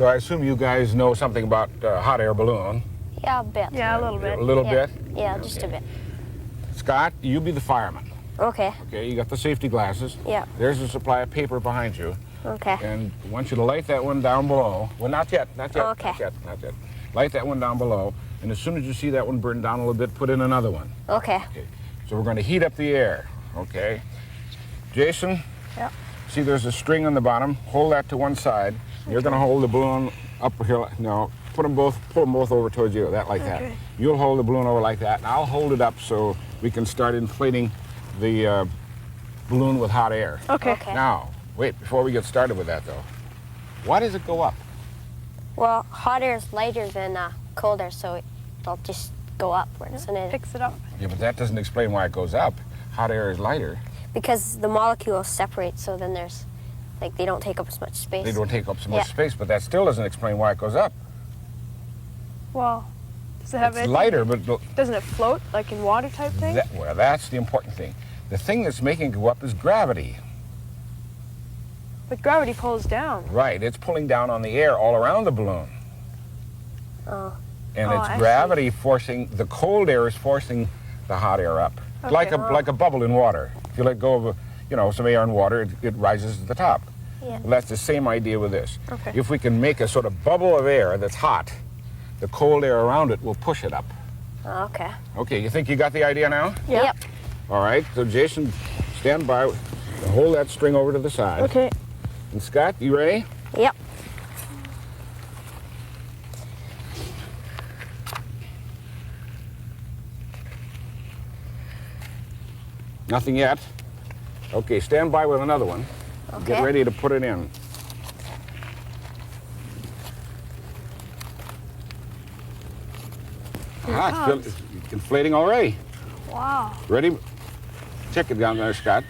So I assume you guys know something about hot air balloon. Yeah, a bit. Yeah, a little bit. A little Yeah. bit? Yeah, just a bit. Scott, you be the fireman. Okay. Okay, you got the safety glasses. Yeah. There's a supply of paper behind you. Okay. And I want you to light that one down below. Well, not yet, not yet, Okay. not yet. Light that one down below, and as soon as you see that one burn down a little bit, put in another one. Okay. Okay. So we're going to heat up the air, okay? Jason? Yep. See, there's a string on the bottom. Hold that to one side. You're going to hold the balloon up here. No, pull them both over towards you, like that. Okay. You'll hold the balloon over like that, and I'll hold it up so we can start inflating the balloon with hot air. Okay. Okay. Now, wait, before we get started with that, though, why does it go up? Well, hot air is lighter than cold air, so it'll just go up. Doesn't it? Picks it up. Yeah, but that doesn't explain why it goes up. Hot air is lighter. Because the molecules separate, so then there's, like, they don't take up as much space. They don't take up so much Yeah. space, but that still doesn't explain why it goes up. Well, does it have It's anything? lighter, but Doesn't it float like in water type thing? well, that's the important thing. The thing that's making it go up is gravity. But gravity pulls down. Right, it's pulling down on the air all around the balloon. Oh. And Oh, it's I see. gravity forcing, the cold air is forcing the hot air up. Okay. Like a bubble in water. If you let go of, some air in water, it rises to the top. Yeah. Well, that's the same idea with this. Okay. If we can make a sort of bubble of air that's hot, the cold air around it will push it up. Okay. Okay, you think you got the idea now? Yeah. Yep. All right, so Jason, stand by and hold that string over to the side. Okay. And Scott, you ready? Yep. Nothing yet. Okay, stand by with another one. Get Okay. ready to put it in. It's inflating already. Wow. Ready? Check it down there, Scott.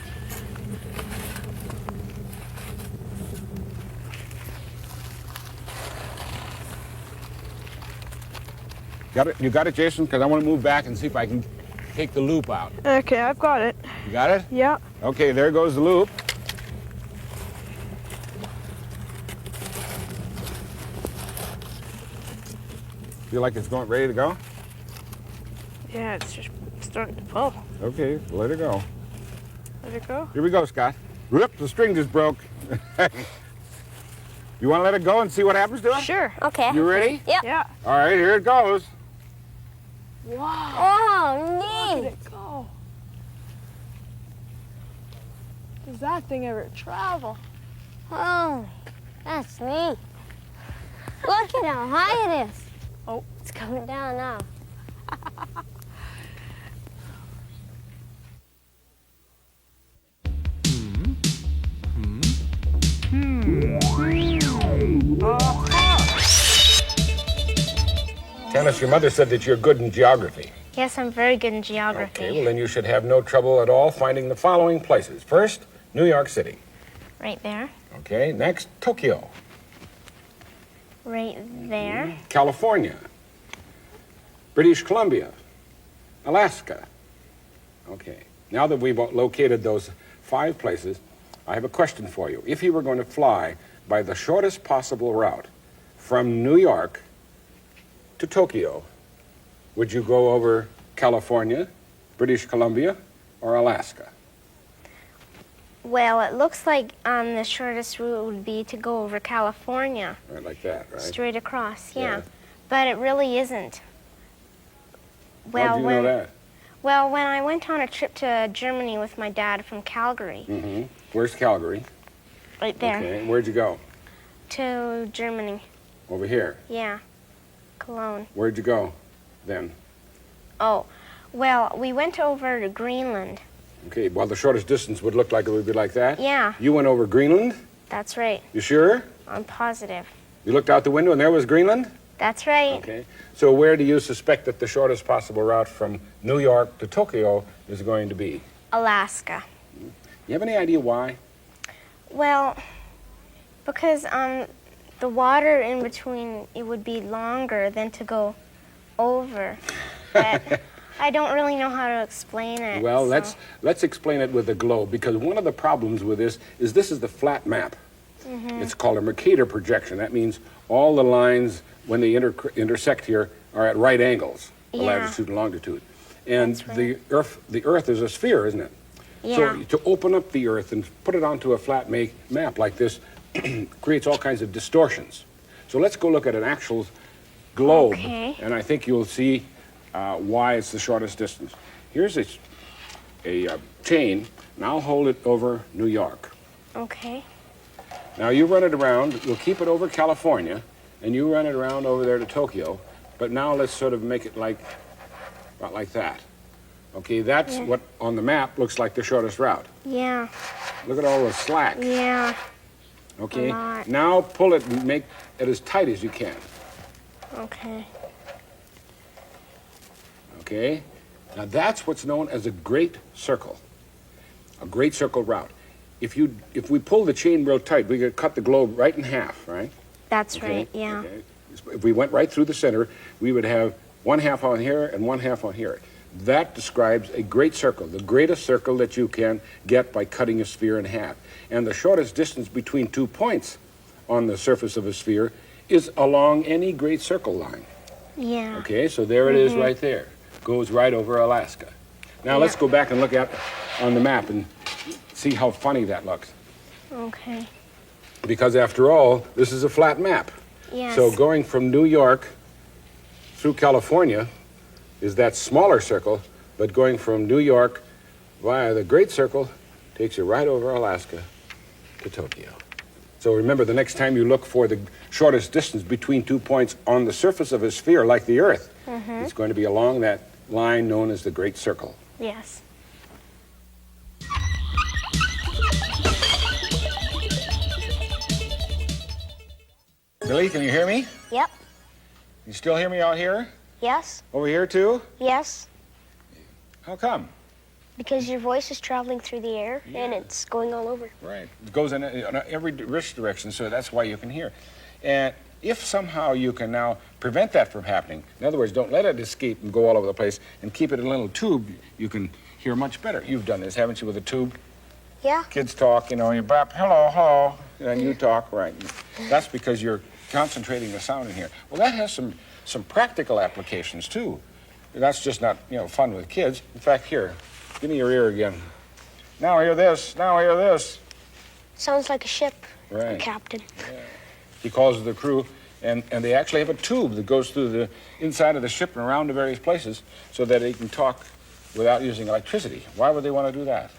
Got it? You got it, Jason? Because I want to move back and see if I can take the loop out. Okay, I've got it. You got it? Yeah. Okay, there goes the loop. Feel like it's going ready to go? Yeah, it's just starting to pull. Okay, let it go. Let it go. Here we go, Scott. Rip, the string just broke. You want to let it go and see what happens to it? Sure. Okay. You ready? Yep. Yeah. All right, here it goes. Wow. Oh, Look neat. at it go. Does that thing ever travel? Oh, that's neat. Look at how high it is. Oh. It's coming down now. Tanis, your mother said that you're good in geography. Yes, I'm very good in geography. Okay, well then you should have no trouble at all finding the following places. First, New York City. Right there. Okay, next, Tokyo. Right there. California. British Columbia. Alaska. Okay, now that we've located those 5 places, I have a question for you. If you were going to fly by the shortest possible route from New York to Tokyo, would you go over California, British Columbia, or Alaska? Well, it looks like the shortest route would be to go over California, Right, like that, right? straight across, yeah. Yeah. But it really isn't. How do you know that? Well, when I went on a trip to Germany with my dad from Calgary, Mm-hmm. Where's Calgary? right there, Okay, where'd you go? to Germany, Over here. yeah, Cologne. Where'd you go then? Oh, well, we went over to Greenland. Okay, well, the shortest distance would look like it would be like that. Yeah, You went over Greenland? that's right. You sure? I'm positive. You looked out the window and there was Greenland? That's right. Okay. So where do you suspect that the shortest possible route from New York to Tokyo is going to be? Alaska. You have any idea why? Well, because the water in between, it would be longer than to go over. But I don't really know how to explain it. Well, so- let's explain it with the globe, because one of the problems with this is the flat map. It's called a Mercator projection. That means all the lines, when they intersect here, are at right angles, the Yeah. latitude and longitude. And That's right. the Earth is a sphere, isn't it? Yeah. So to open up the Earth and put it onto a flat map like this creates all kinds of distortions. So let's go look at an actual globe, Okay. and I think you'll see why it's the shortest distance. Here's a chain. Now hold it over New York. Okay. Now you run it around. We'll keep it over California, and you run it around over there to Tokyo. But now let's sort of make it about like that. Okay, that's Yeah. what on the map looks like the shortest route. Yeah. Look at all the slack. Yeah. Okay, A lot. now pull it and make it as tight as you can. Okay. Okay, now that's what's known as a great circle. A great circle route. If we pull the chain real tight, we could cut the globe right in half, right? That's Okay, right. Yeah. okay. If we went right through the center, we would have one half on here and one half on here. That describes a great circle, the greatest circle that you can get by cutting a sphere in half. And the shortest distance between 2 points on the surface of a sphere is along any great circle line. Yeah. Okay, so there it is right there. Goes right over Alaska. Now let's go back and look at on the map and see how funny that looks. Okay. Because after all, this is a flat map. Yes. So going from New York through California is that smaller circle, but going from New York via the Great Circle takes you right over Alaska to Tokyo. So remember, the next time you look for the shortest distance between 2 points on the surface of a sphere like the Earth, it's going to be along that line known as the Great Circle. Yes. Billy, can you hear me? Yep. You still hear me out here? Yes. Over here too? Yes. How come? Because your voice is traveling through the air and it's going all over. Right. It goes in every which direction, so that's why you can hear. And if somehow you can now prevent that from happening, in other words, don't let it escape and go all over the place, and keep it in a little tube, you can hear much better. You've done this, haven't you, with a tube? Yeah. Kids talk, you bap, hello, hello, and you talk, right. That's because you're concentrating the sound in here. Well, that has some practical applications, too. That's just not, fun with kids. In fact, here, give me your ear again. Now hear this, now hear this. Sounds like a ship. Right. The captain. He calls the crew, and they actually have a tube that goes through the inside of the ship and around to various places so that they can talk without using electricity. Why would they want to do that?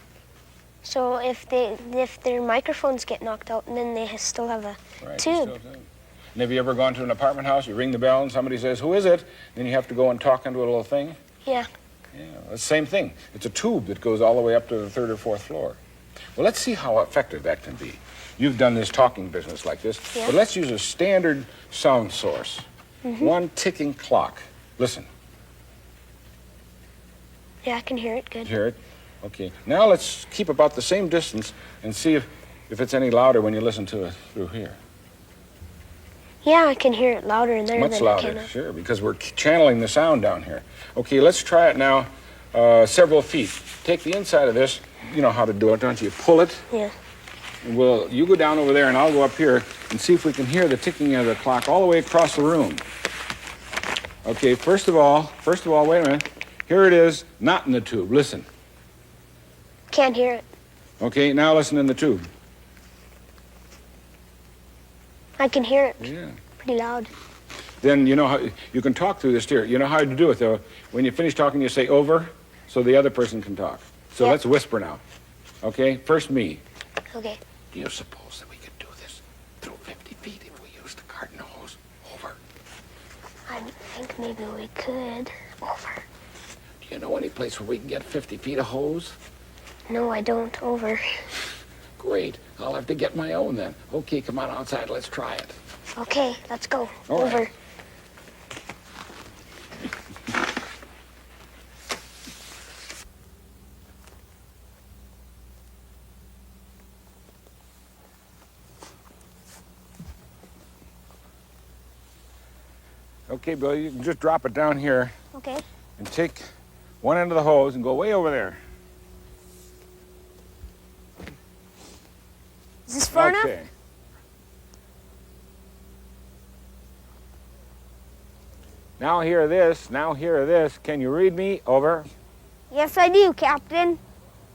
So if their microphones get knocked out, then they still have a Right, tube. And have you ever gone to an apartment house, you ring the bell and somebody says, "Who is it?" Then you have to go and talk into a little thing? Yeah. Yeah, it's the same thing. It's a tube that goes all the way up to the 3rd or 4th floor. Well, let's see how effective that can be. You've done this talking business like this, Yeah. but let's use a standard sound source. One ticking clock. Listen, Yeah, I can hear it good. hear it? Okay. Now let's keep about the same distance and see if it's any louder when you listen to it through here. Yeah, I can hear it louder in there Much than louder, I can. sure, because we're channeling the sound down here. Okay, let's try it now several feet. Take the inside of this. You know how to do it, don't you? Pull it. Yeah. And you go down over there and I'll go up here and see if we can hear the ticking of the clock all the way across the room. Okay, first of all, wait a minute. Here it is, not in the tube. Listen. Can't hear it. Okay, now listen in the tube. I can hear it Yeah. pretty loud. Then you know how you can talk through this here. You know how to do it though. When you finish talking, you say over, so the other person can talk. So Yeah. let's whisper now. Okay, first me. Okay. Do you suppose that we could do this through 50 feet if we used the garden hose? Over. I think maybe we could. Over. Do you know any place where we can get 50 feet of hose? No, I don't. Over. Great. I'll have to get my own then. Okay, come on outside. Let's try it. Okay, let's go. All right. Over. Okay, Bill, you can just drop it down here Okay. and take one end of the hose and go way over there. Is this far enough? Okay. Now hear this, now hear this. Can you read me? Over. Yes, I do, Captain.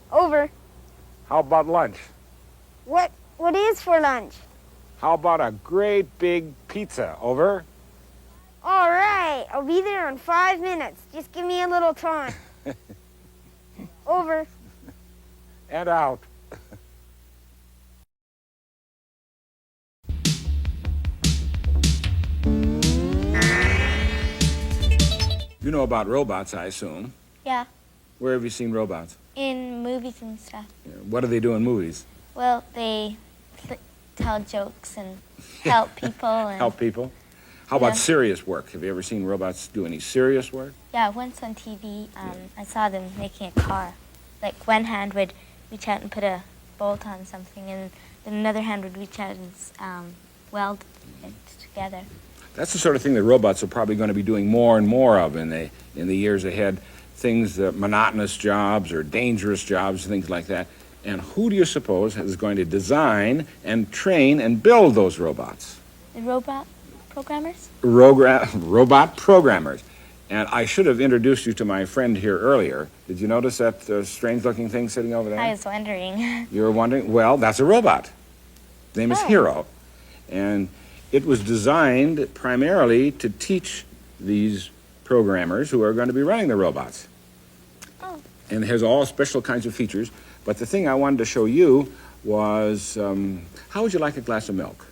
Over. How about lunch? What is for lunch? How about a great big pizza? Over. All right, I'll be there in 5 minutes. Just give me a little time. Over. And out. You know about robots, I assume. Yeah, Where have you seen robots? in movies and stuff. What do they do in movies? Well, they tell jokes and help people. And Help people? How about Yeah. serious work? Have you ever seen robots do any serious work? Yeah, once on TV, I saw them making a car. Like one hand would reach out and put a bolt on something, and then another hand would reach out and weld it together. That's the sort of thing that robots are probably going to be doing more and more of in the years ahead. Things, monotonous jobs or dangerous jobs, things like that. And who do you suppose is going to design and train and build those robots? The robot programmers? Robot programmers. And I should have introduced you to my friend here earlier. Did you notice that strange-looking thing sitting over there? I was wondering. You were wondering? Well, that's a robot. His name is Oh. Hero. And it was designed primarily to teach these programmers who are going to be running the robots. Oh. And it has all special kinds of features. But the thing I wanted to show you was, how would you like a glass of milk?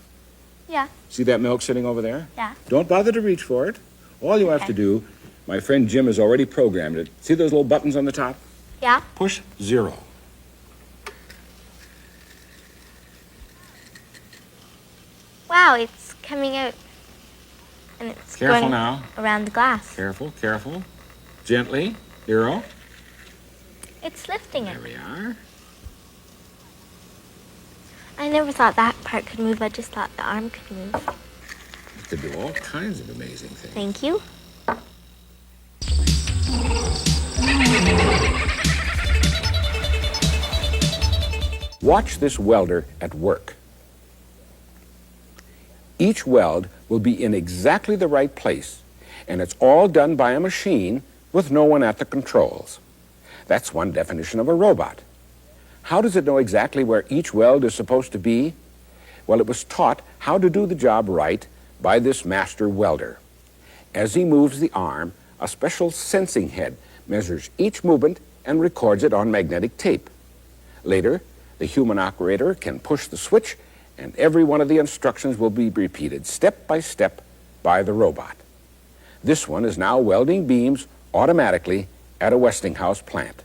Yeah, See that milk sitting over there? yeah. Don't bother to reach for it. All you have Okay. to do, my friend Jim has already programmed it. See those little buttons on the top? Yeah. Push 0. Wow, it's coming out. And it's Careful going now. around the glass. Careful, careful. Gently. Hero. It's lifting it. There we are. I never thought that part could move. I just thought the arm could move. It could do all kinds of amazing things. Thank you. Watch this welder at work. Each weld will be in exactly the right place, and it's all done by a machine with no one at the controls. That's one definition of a robot. How does it know exactly where each weld is supposed to be? Well, it was taught how to do the job right by this master welder. As he moves the arm, a special sensing head measures each movement and records it on magnetic tape. Later, the human operator can push the switch, and every one of the instructions will be repeated step by step by the robot. This one is now welding beams automatically at a Westinghouse plant.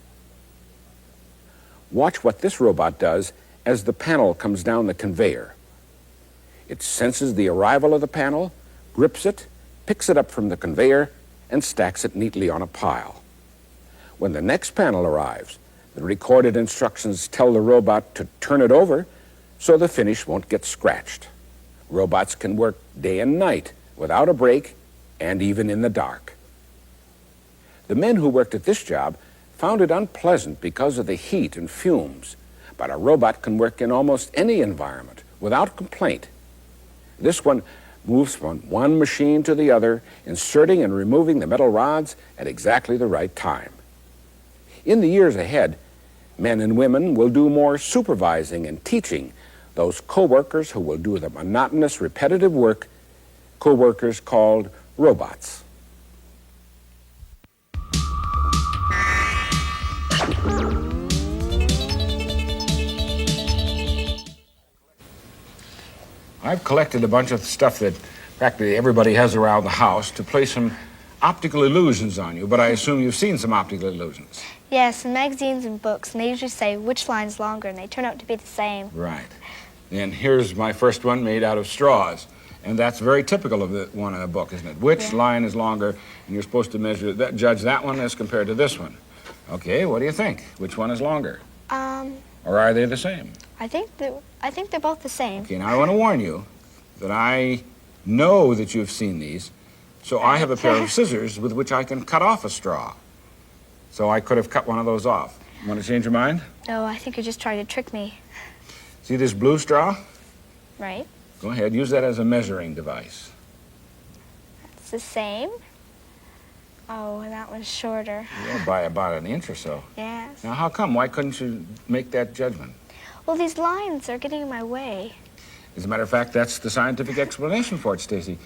Watch what this robot does as the panel comes down the conveyor. It senses the arrival of the panel, grips it, picks it up from the conveyor, and stacks it neatly on a pile. When the next panel arrives, the recorded instructions tell the robot to turn it over so the finish won't get scratched. Robots can work day and night without a break and even in the dark. The men who worked at this job found it unpleasant because of the heat and fumes, but a robot can work in almost any environment without complaint. This one moves from one machine to the other, inserting and removing the metal rods at exactly the right time. In the years ahead, men and women will do more supervising and teaching those co-workers who will do the monotonous, repetitive work, co-workers called robots. I've collected a bunch of stuff that practically everybody has around the house to play some optical illusions on you, but I assume you've seen some optical illusions. Yes, in magazines and books, and they usually say which line's longer, and they turn out to be the same. Right. And here's my first one made out of straws. And that's very typical of the one in the book, isn't it? Which line is longer, and you're supposed to measure that, judge that one as compared to this one. Okay, what do you think? Which one is longer? Or are they the same? I think they're both the same. Okay, now I want to warn you that I know that you've seen these, so I have a pair of scissors with which I can cut off a straw. So I could have cut one of those off. Want to change your mind? No, I think you're just trying to trick me. See this blue straw? Right? Go ahead, use that as a measuring device. It's the same. Oh, and that one's shorter. Yeah, by about an inch or so. Yes. Now, how come? Why couldn't you make that judgment? Well, these lines are getting in my way. As a matter of fact, that's the scientific explanation for it, Stacy.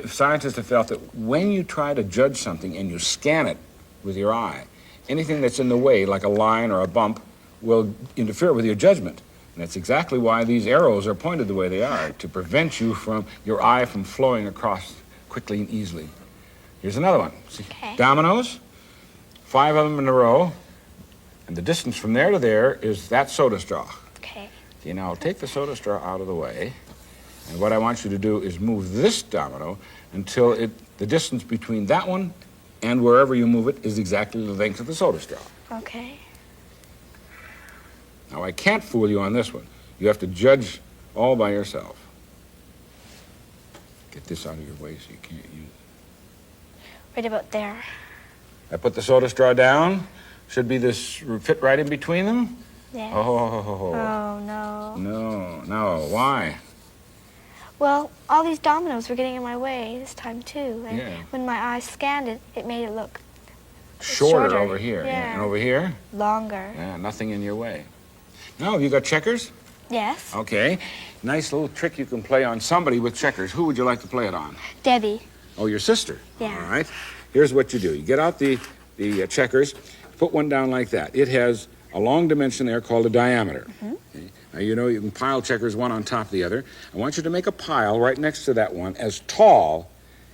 Scientists have felt that when you try to judge something and you scan it with your eye, anything that's in the way, like a line or a bump, will interfere with your judgment. And that's exactly why these arrows are pointed the way they are, to prevent your eye from flowing across quickly and easily. Here's another one. See, Okay. dominoes, 5 of them in a row, and the distance from there to there is that soda straw. Okay. Okay, now I'll take the soda straw out of the way, and what I want you to do is move this domino until the distance between that one and wherever you move it is exactly the length of the soda straw. Okay. Now, I can't fool you on this one. You have to judge all by yourself. Get this out of your way so you can't use it. Right about there. I put the soda straw down. Should be this fit right in between them. Yes. Oh. Oh, no. No. Why? Well, all these dominoes were getting in my way this time, too. And Yeah. when my eye scanned it, it made it look Shorter over here. Yeah. And over here? longer. Yeah, nothing in your way. Now, have you got checkers? Yes. Okay. Nice little trick you can play on somebody with checkers. Who would you like to play it on? Debbie. Oh, your sister. Yeah. All right. Here's what you do. You get out the checkers, put one down like that. It has a long dimension there called a diameter. Okay. Now, you know you can pile checkers one on top of the other. I want you to make a pile right next to that one as tall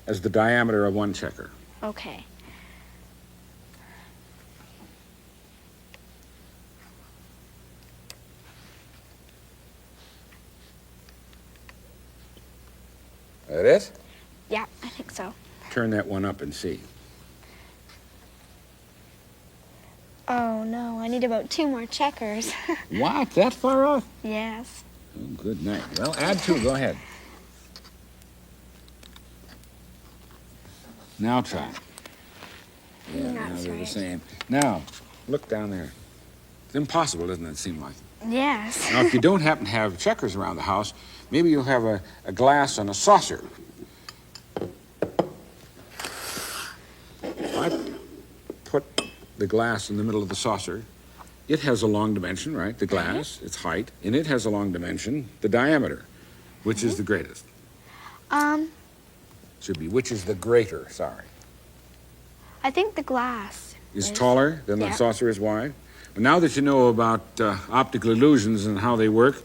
as the diameter of one checker. Okay. That it? Yeah, I think so. Turn that one up and see. Oh, no. I need about 2 more checkers. What? That far off? Yes. Oh, good night. Well, add 2. Go ahead. Now try. Yeah, now That's they're the right. same. Now, look down there. It's impossible, doesn't it seem like? Yes. Now, if you don't happen to have checkers around the house, maybe you'll have a glass and a saucer. If I put the glass in the middle of the saucer, it has a long dimension, right? The glass, its height, and it has a long dimension, the diameter. Which is the greatest? Should be, which is the greater, sorry. I think the glass Is taller than the Yeah. saucer is wide? Well, now that you know about optical illusions and how they work,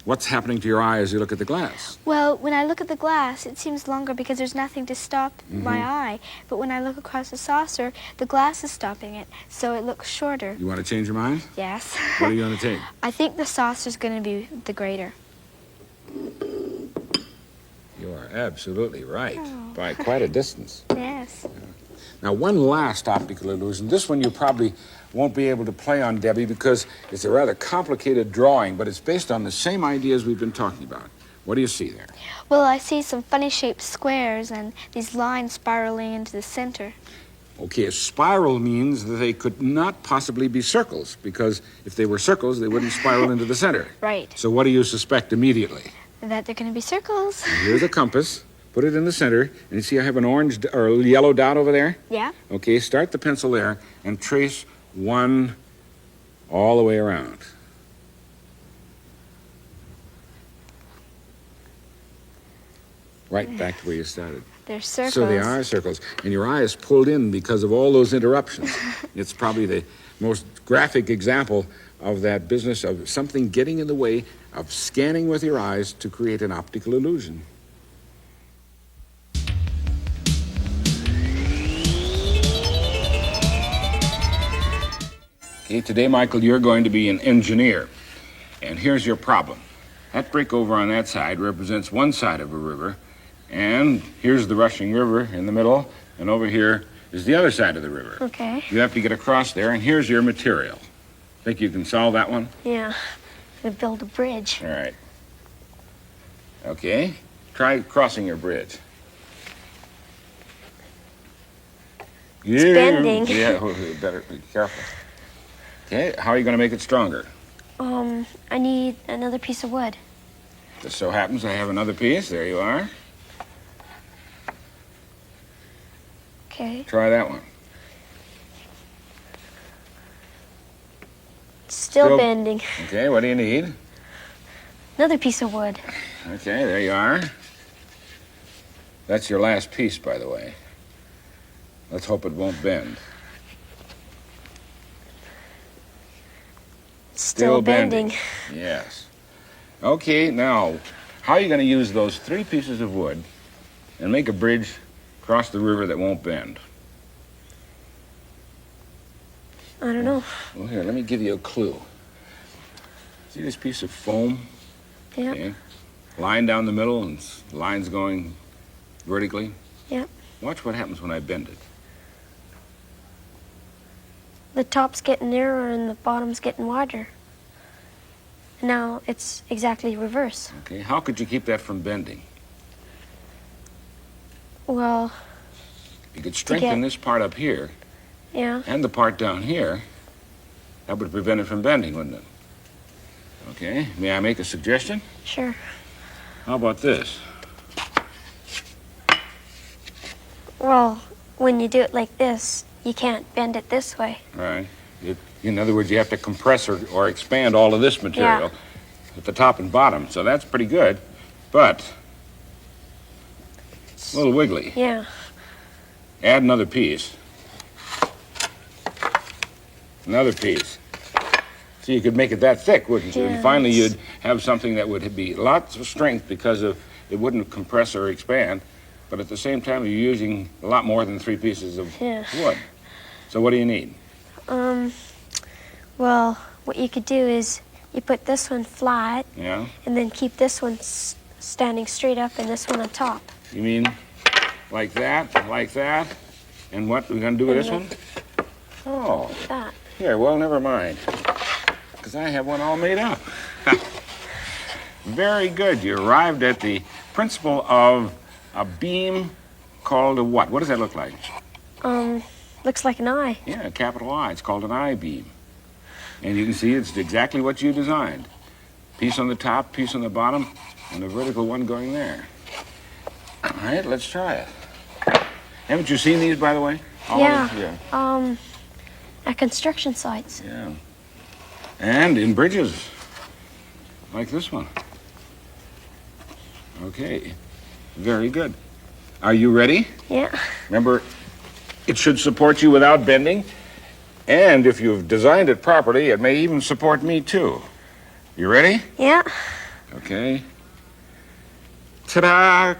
what's happening to your eye as you look at the glass? Well, when I look at the glass, it seems longer because there's nothing to stop my eye. But when I look across the saucer, the glass is stopping it, so it looks shorter. You want to change your mind? Yes. What are you going to take? I think the saucer's going to be the greater. You are absolutely right, by quite a distance. Yes. Now, one last optical illusion. This one you probably won't be able to play on, Debbie, because it's a rather complicated drawing, but it's based on the same ideas we've been talking about. What do you see there? Well, I see some funny shaped squares and these lines spiraling into the center. Okay, a spiral means that they could not possibly be circles, because if they were circles, they wouldn't spiral into the center. Right. So what do you suspect immediately? That they're going to be circles. Here's a compass. Put it in the center, and you see I have an orange or a yellow dot over there? Yeah. Okay, start the pencil there and trace one all the way around. Right back to where you started. They're circles. So they are circles. And your eye is pulled in because of all those interruptions. It's probably the most graphic example of that business of something getting in the way of scanning with your eyes to create an optical illusion. Okay, today, Michael, you're going to be an engineer. And here's your problem. That break over on that side represents one side of a river, and here's the rushing river in the middle, and over here is the other side of the river. Okay. You have to get across there, and here's your material. Think you can solve that one? Yeah. We build a bridge. All right. Okay. Try crossing your bridge. bending. Yeah, well, you better be careful. Okay, how are you going to make it stronger? I need another piece of wood. Just so happens I have another piece. There you are. Okay. Try that one. Still bending. Okay, what do you need? Another piece of wood. Okay, there you are. That's your last piece, by the way. Let's hope it won't bend. Still bending. Yes. Okay, now, how are you going to use those 3 pieces of wood and make a bridge across the river that won't bend? I don't know. Well, here, let me give you a clue. See this piece of foam? Yeah. Okay. Line down the middle and lines going vertically? Yep. Watch what happens when I bend it. The top's getting narrower and the bottom's getting wider. Now it's exactly reverse. Okay, how could you keep that from bending? Well, You could strengthen get- this part up here yeah. and the part down here. That would prevent it from bending, wouldn't it? Okay, may I make a suggestion? Sure. How about this? Well, when you do it like this, you can't bend it this way. Right. In other words, you have to compress or expand all of this material at the top and bottom. So that's pretty good, but a little wiggly. Yeah. Add another piece. Another piece. So you could make it that thick, wouldn't you? And finally you'd have something that would be lots of strength because of it wouldn't compress or expand, but at the same time you're using a lot more than 3 pieces of wood. So what do you need? Well, what you could do is you put this one flat Yeah? and then keep this one standing straight up and this one on top. You mean like that, and what we're going to do with this one? Oh, Like that. here, well, never mind, because I have one all made up. Very good. You arrived at the principle of a beam called a what? What does that look like? Looks like an eye. Yeah, a capital I. It's called an I-beam. And you can see it's exactly what you designed. Piece on the top, piece on the bottom, and a vertical one going there. All right, let's try it. Haven't you seen these, by the way? All of them? Yeah. At construction sites. Yeah. And in bridges, like this one. Okay, very good. Are you ready? Yeah. Remember, it should support you without bending, and if you've designed it properly, it may even support me too. You ready? Yeah. Okay. Ta-da!